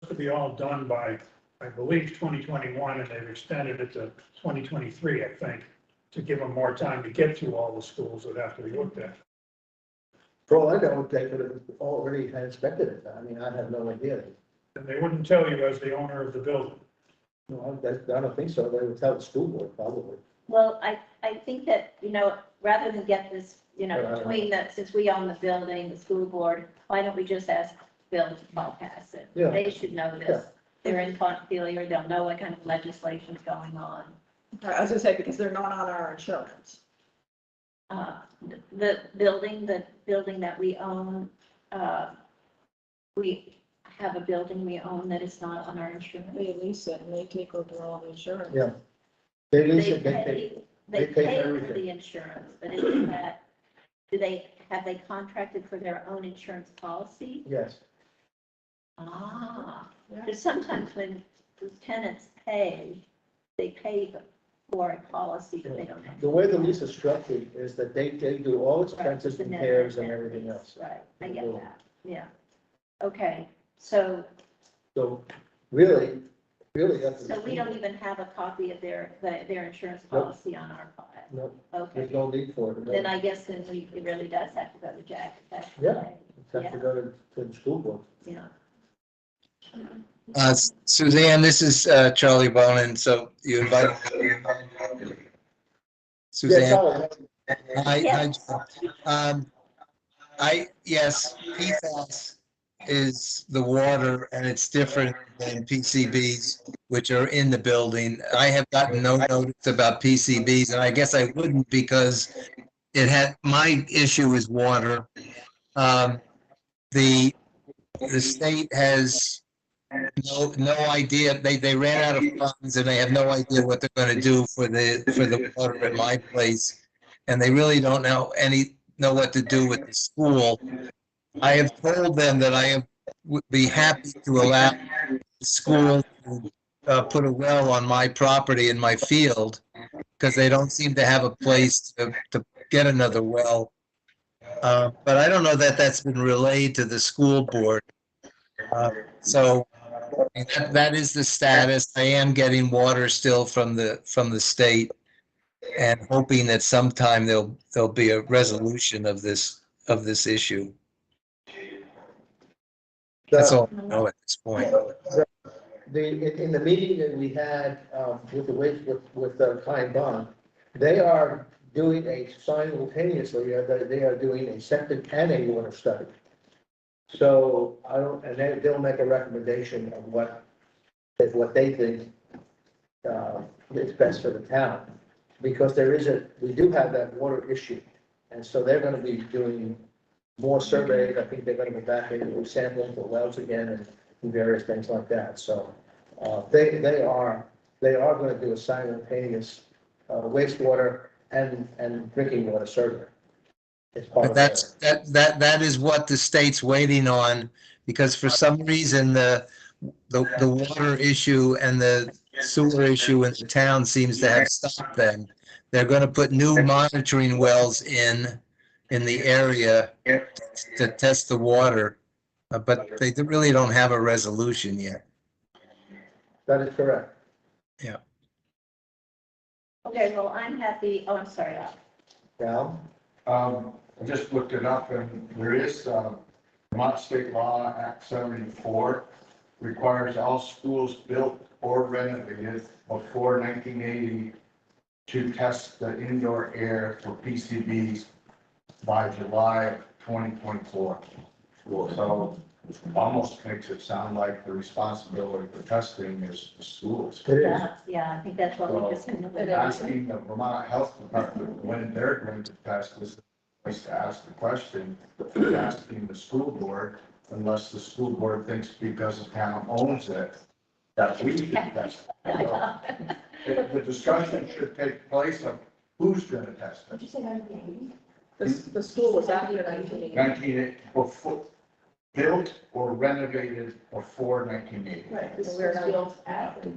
to be all done by, I believe, 2021, and they've extended it to 2023, I think, to give them more time to get through all the schools that have to be looked at. For all I know, they could have already had inspected it. I mean, I have no idea. And they wouldn't tell you as the owner of the building. No, I don't think so. They would tell the school board probably. Well, I think that, rather than get this, between the, since we own the building, the school board, why don't we just ask Bill to call Passive? Yeah. They should know this. They're in Montpelier, they'll know what kind of legislation's going on. I was gonna say, because they're not on our insurance. The building that we own, we have a building we own that is not on our insurance. They lease it and they take over all the insurance. Yeah. They lease They it, they pay, they they pay pay for everything. the insurance, but isn't that, have they contracted for their own insurance policy? yes. Ah, Yeah. because sometimes when the tenants pay, they pay for a policy that they don't have. The way the lease is structured is that they do all expenses, Right, the net repairs and benefits, everything else. Right, I get that, yeah. Okay, so So really, that's. So we don't even have a copy of their insurance Nope. policy on our file? No, Okay, there's no need for it. then I guess then it really does have to go to Jack. That's Yeah. right. It's have to go to the school board. Yeah. Suzanne, this is Charlie Bonin, so you invited. Yeah, Suzanne, Charlie, hi, Yes. yes, PFAS is the water and it's different than PCBs, which are in the building. I have gotten no notice about PCBs, and I guess I wouldn't because my issue is water. The state has no idea. They ran out of funds and they have no idea what they're going to do for the water at my place, and they really don't know what to do with the school. I have told them that would be happy to allow the school to put a well on my property in my field because they don't seem to have a place to get another well. But I don't know that that's been relayed to the school board. So that is the status. I am getting water still from the state and hoping that sometime there'll be a resolution of this issue. That's all I know at this point. in the meeting that we had, with Klein Bond, they are doing simultaneously, they are doing a septic and a water study. So they'll make a recommendation of what they think, is best for the town. Because we do have that water issue. And so they're gonna be doing more surveys. I think they're gonna go back and sampling the wells again and various things like that. So, they are gonna do a simultaneous, wastewater and drinking water survey. It's part But of that is what the state's waiting on because for some reason, the water issue and the sewer issue in the town seems to have stopped them. They're gonna put new monitoring wells in the area to test the water, but they really don't have a resolution yet. That is correct. Okay, well, I'm happy, oh, I'm sorry, Now, I just looked it up and there is, Vermont State Law Act 74 requires all schools built or renovated before 1980 to test the indoor air for PCBs by July of 2024. So almost makes it sound like the responsibility for testing is the schools. it is. yeah, I think that's what we just. Asking the Vermont Health Department when they're going to test this, place to ask the question, asking the school board, unless the school board thinks because the town owns it, that we should test it. So, the discussion should take place of who's gonna test it. The school was after 1980. 1980, before, built or renovated before 1980. Right, this was built after.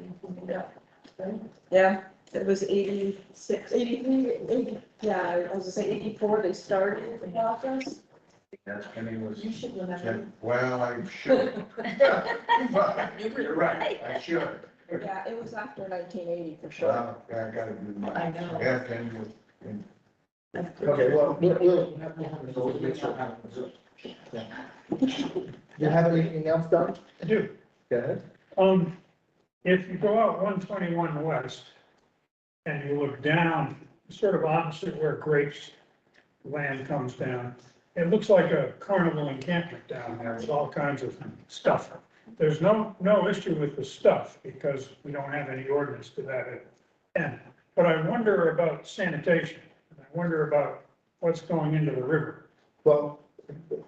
Yeah, it was 86, 83, 80, yeah, I was gonna say 84, they started the process. That's Kenny was, You should remember. said, well, I should. You're right, I should. Yeah, it was after 1980 for sure. Well, I gotta do my. I know. Yeah, Kenny was, and Okay, well, we'll. You have anything else done? I do. Go ahead. If you go out 121 west and you look down, sort of opposite where Grape's land comes down, it looks like a carnival encampment down there with all kinds of stuff. There's no issue with the stuff because we don't have any ordinance to that end. But I wonder about sanitation. I wonder about what's going into the river. Well,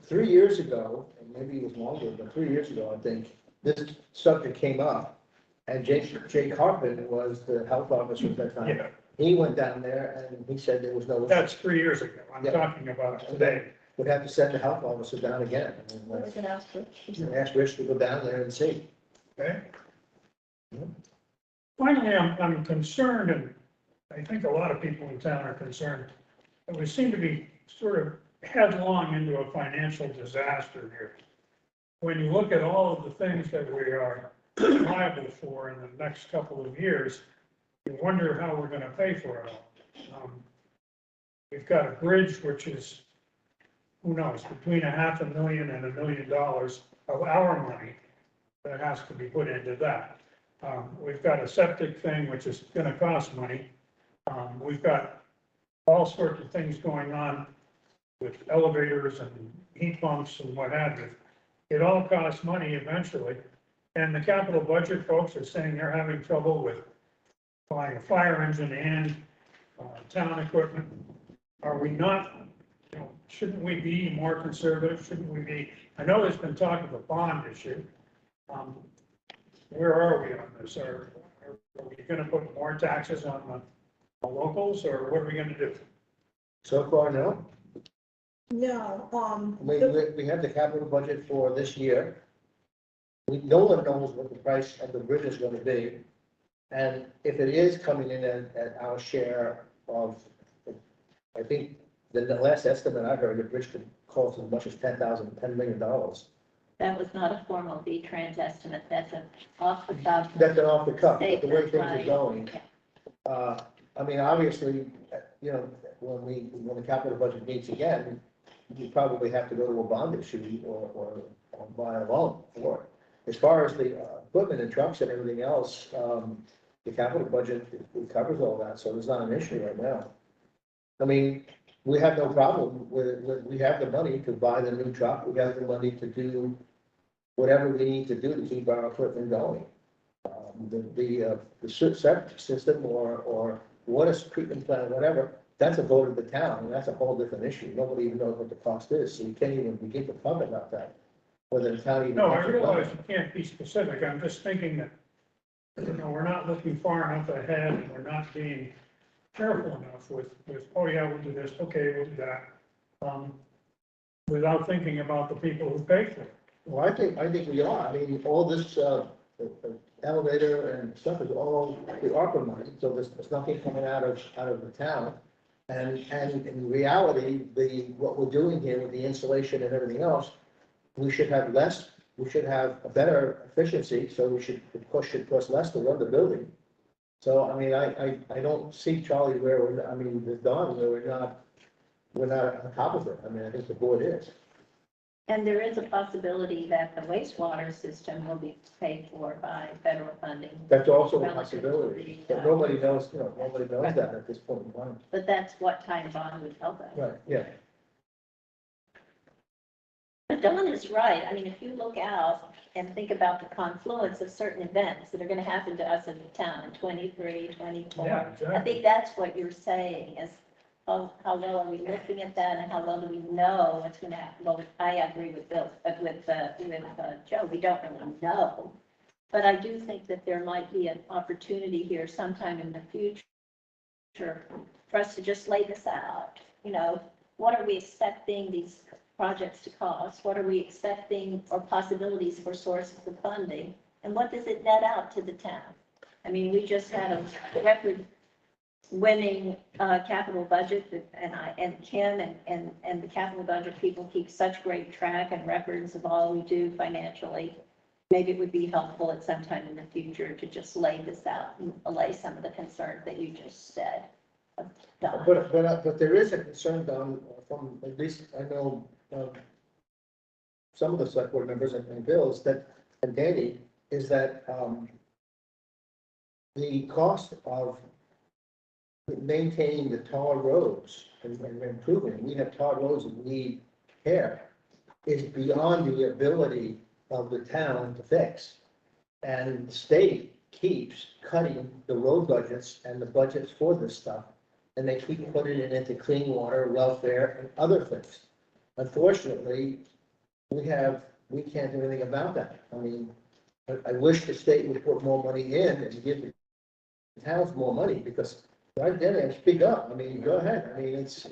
3 years ago, and maybe it was longer, but 3 years ago, I think, this subject came up. And Jake Hartman was the health officer at that time. Yeah, He went down there and he said there was no. that's 3 years ago. I'm Yeah. talking about today. Would have to send the health officer down again. Well, we can ask Rich. And ask Rich to go down there and see. Okay. Finally, I'm concerned, and I think a lot of people in town are concerned, that we seem to be sort of headlong into a financial disaster here. When you look at all of the things that we are liable for in the next couple of years, you wonder how we're gonna pay for it all. We've got a bridge which is, who knows, between $500,000 and $1 million of our money that has to be put into that. We've got a septic thing which is gonna cost money. We've got all sorts of things going on with elevators and heat pumps and what have you. It all costs money eventually. And the capital budget folks are saying they're having trouble with buying a fire engine and town equipment. Are we not, shouldn't we be more conservative? Shouldn't we be, I know there's been talk of a bond issue. Where are we on this? Are we gonna put more taxes on the locals, or what are we gonna do? So far, no. No, We have the capital budget for this year. No one knows what the price of the bridge is gonna be. And if it is coming in at our share of, I think, the last estimate I heard, the bridge could cost as much as $10 million. That was not a formal V-Trans estimate, that's an off the top. That's an off the cuff, but the way things are Right. going. I mean, obviously, when the capital budget meets again, you probably have to go to a bond issue or buy a loan for it. As far as the equipment and trucks and everything else, the capital budget, it covers all that, so there's not an issue right now. I mean, we have no problem we have the money to buy the new truck, we have the money to do whatever we need to do to keep our equipment going. The septic system or water treatment plant, whatever, that's a vote of the town, and that's a whole different issue. Nobody even knows what the cost is, so you can't even begin to talk about that. Whether the town even. No, I has to realize know. you can't be specific, I'm just thinking that, we're not looking far enough ahead, and we're not being careful enough with, oh yeah, we'll do this, okay, we'll do that, without thinking about the people who pay for it. Well, I think we are. I mean, all this, elevator and stuff is all the ARPA money, so there's nothing coming out of the town. And in reality, what we're doing here with the insulation and everything else, we should have a better efficiency, so it should cost less to run the building. So, I mean, I don't see, Charlie, with Don, where we're not on top of it. I mean, I think the board is. And there is a possibility that the wastewater system will be paid for by federal funding. That's also a Relative to possibility, the, but nobody knows that at this point in time. But that's what time bond would help us. Right, yeah. But Don is right. I mean, if you look out and think about the confluence of certain events that are going to happen to us in the town in 23, 24. Yeah, I exactly. think that's what you're saying is how well are we looking at that and how well do we know what's going to happen? Well, I agree with Bill, with Joe, we don't really know. But I do think that there might be an opportunity here sometime in the future for us to just lay this out. You know, what are we expecting these projects to cost? What are we expecting or possibilities for sources of funding? And what does it net out to the town? I mean, we just had a record winning capital budget and Kim and the capital budget people keep such great track and records of all we do financially. Maybe it would be helpful at some time in the future to just lay this out and allay some of the concerns that you just said. But there is a concern, Don, from at least I know some of the select board members and Bill's and Danny, is that the cost of maintaining the tar roads and improving, we have tar roads that need care, is beyond the ability of the town to fix. And the state keeps cutting the road budgets and the budgets for this stuff, and they keep putting it into clean water, welfare, and other things. Unfortunately, we can't do anything about that. I mean, I wish the state would put more money in and give the towns more money, because right there, and speak up. I mean, go ahead. I mean, it's.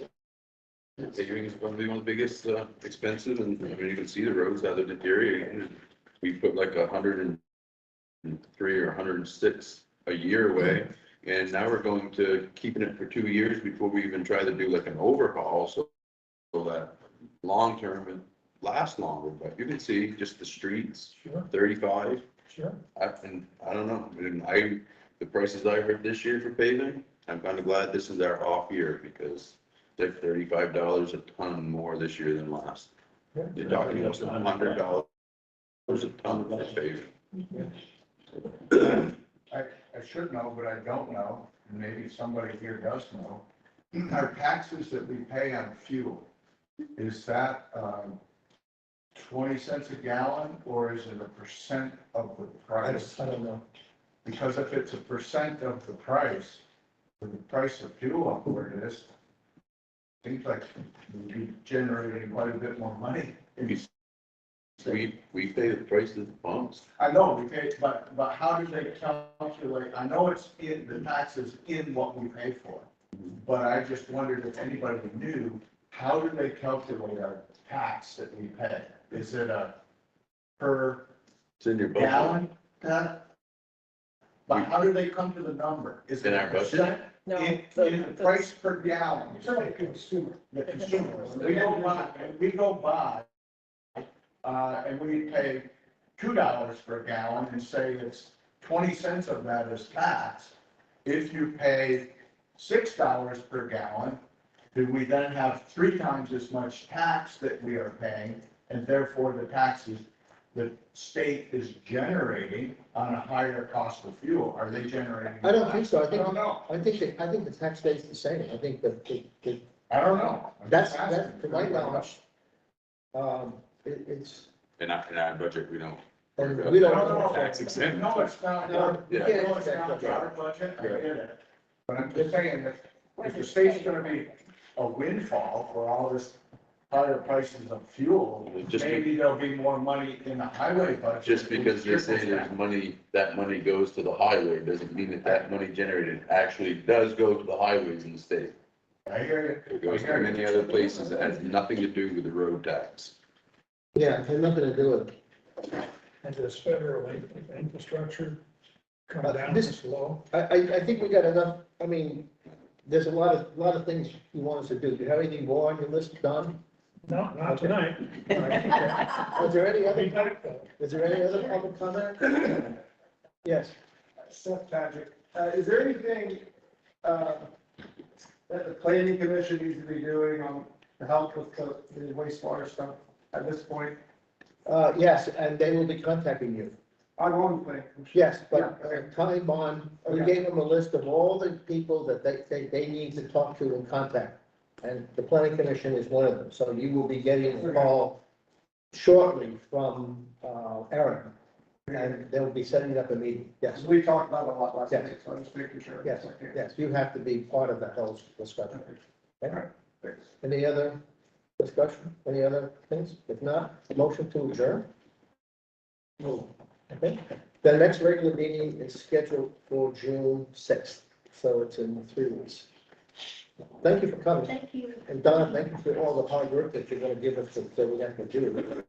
Paving is probably one of the biggest expenses, and I mean, you can see the roads, how they're deteriorating. We put like 103 or 106 a year away, and now we're going to keeping it for 2 years before we even try to do like an overhaul, so that long term and last longer. But you can see just the streets, Sure, 35. sure. And I don't know, the prices I heard this year for paving, I'm kind of glad this is our off year, because they're $35 a ton more this year than last. You're talking about $100 a ton for paving. I should know, but I don't know, and maybe somebody here does know. Our taxes that we pay on fuel, is that 20 cents a gallon, or is it a percent of the price? I don't know. Because if it's a percent of the price, the price of fuel up where it is, seems like we'd be generating quite a bit more money. We pay the price of the pumps. I know, we pay, but how do they calculate? I know it's in, the taxes in what we pay for. But I just wondered if anybody knew, how do they calculate our tax that we pay? Is it a per It's in your budget. gallon? But how do they come to the number? Is it In our a budget? percent? No. In the price per gallon? The consumer. We go by, and we pay $2 per gallon and say it's 20 cents of that is tax. If you pay $6 per gallon, do we then have 3 times as much tax that we are paying, and therefore the taxes the state is generating on a higher cost of fuel? Are they generating? I don't think so. I don't know. I think the tax stays the same. I think that I don't know. I'm that's, just asking. to my knowledge, it's, In our budget, we don't. and we don't. No, Tax exempt. No, it's not. No, you No, can't it's not expect our budget. I get it. But I'm just saying that if the state's gonna be a windfall for all this higher prices of fuel, Just be- maybe there'll be more money in the highway budget. Just because they say there's money, that money goes to the highway, doesn't mean that money generated actually does go to the highways in the state. I hear you. It goes to many other places that has nothing to do with the road tax. Yeah, it has nothing to do with it. And this federal infrastructure come down This- this low. I think we got enough, I mean, there's a lot of things you want us to do. Do you have anything more on your list, Don? No, not tonight. Is there any I'll be other, back though. is there any other public comment? Yes. Seth Patrick, is there anything, that the planning commission needs to be doing on to help with the wastewater stuff at this point? Yes, and they will be contacting you. On one thing. Yes, but time on, we gave them a list of all the people that they need to talk to and contact. And the planning commission is one of them, so you will be getting a call shortly from, Aaron. And they'll be setting up a meeting, yes, We talked about it a lot last Yes. week, so I'm just making sure. yes, yes, you have to be part of that whole discussion. Okay? Thanks. Any other discussion, any other things? If not, motion to adjourn? Okay, the next regular meeting is scheduled for June 6th, so it's in 3 weeks. Thank you for coming, Thank you. and Don, thank you for all the hard work that you're gonna give us, so we have to do.